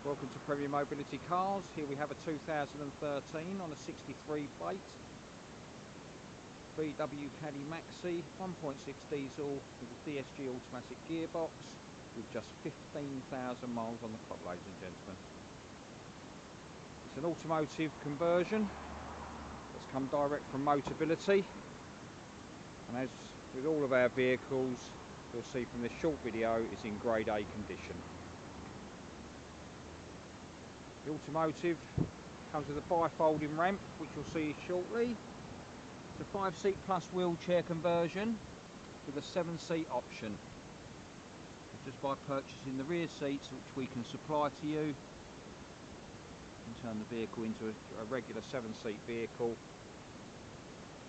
Welcome to Premier Mobility Cars. Here we have a 2013 on a 63 plate VW Caddy Maxi 1.6 diesel with a DSG automatic gearbox with just 15,000 miles on the clock, ladies and gentlemen. It's an automotive conversion that's come direct from Motability, and as with all of our vehicles, you'll see from this short video, it's in grade A condition. The automotive comes with a bi-folding ramp, which you'll see shortly. It's a 5-seat plus wheelchair conversion with a 7-seat option. Just by purchasing the rear seats, which we can supply to you, and turn the vehicle into a regular 7-seat vehicle.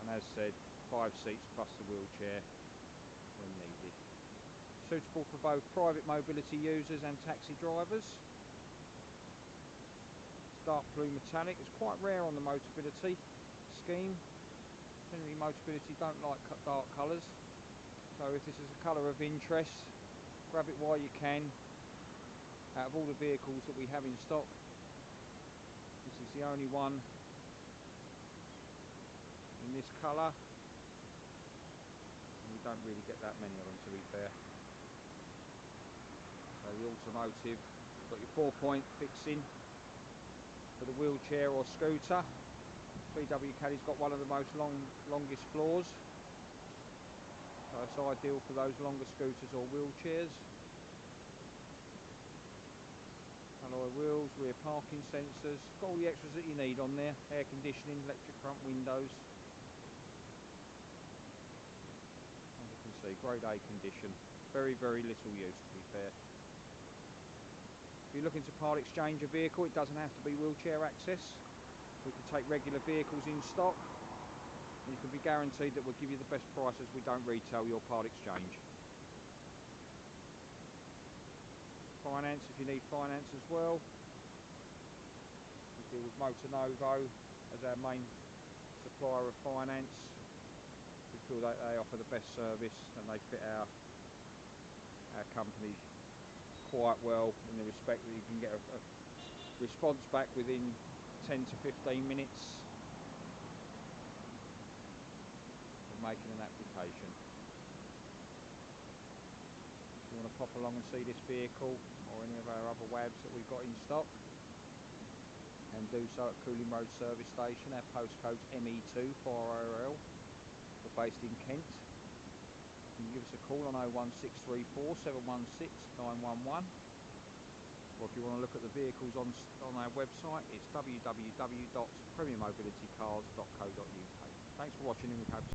And as said, 5 seats plus the wheelchair when needed. Suitable for both private mobility users and taxi drivers. Dark blue metallic. It's quite rare on the Motability scheme. Generally Motability don't like dark colours, so if this is a colour of interest, grab it while you can. Out of all the vehicles that we have in stock, this is the only one in this colour, and we don't really get that many of them, to be fair. So the automotive, you've got your 4-point fixing for the wheelchair or scooter. VW Caddy's got one of the longest floors, so it's ideal for those longer scooters or wheelchairs. Alloy wheels, rear parking sensors, got all the extras that you need on there. Air conditioning, electric front windows. As you can see, grade A condition. Very little use, to be fair. If you're looking to part exchange a vehicle, it doesn't have to be wheelchair access. We can take regular vehicles in stock, and you can be guaranteed that we'll give you the best price as we don't retail your part exchange. Finance, if you need finance as well. We deal with Motor Novo as our main supplier of finance. We feel that they offer the best service and they fit our company quite well, in the respect that you can get a response back within 10 to 15 minutes of making an application. If you want to pop along and see this vehicle or any of our other WAVs that we've got in stock, and do so at Cooling Road Service Station. Our postcode's ME2 4RL. We're based in Kent. You can give us a call on 01634 716 911, or if you want to look at the vehicles on our website, it's www.premiermobilitycars.co.uk. Thanks for watching, and we hope to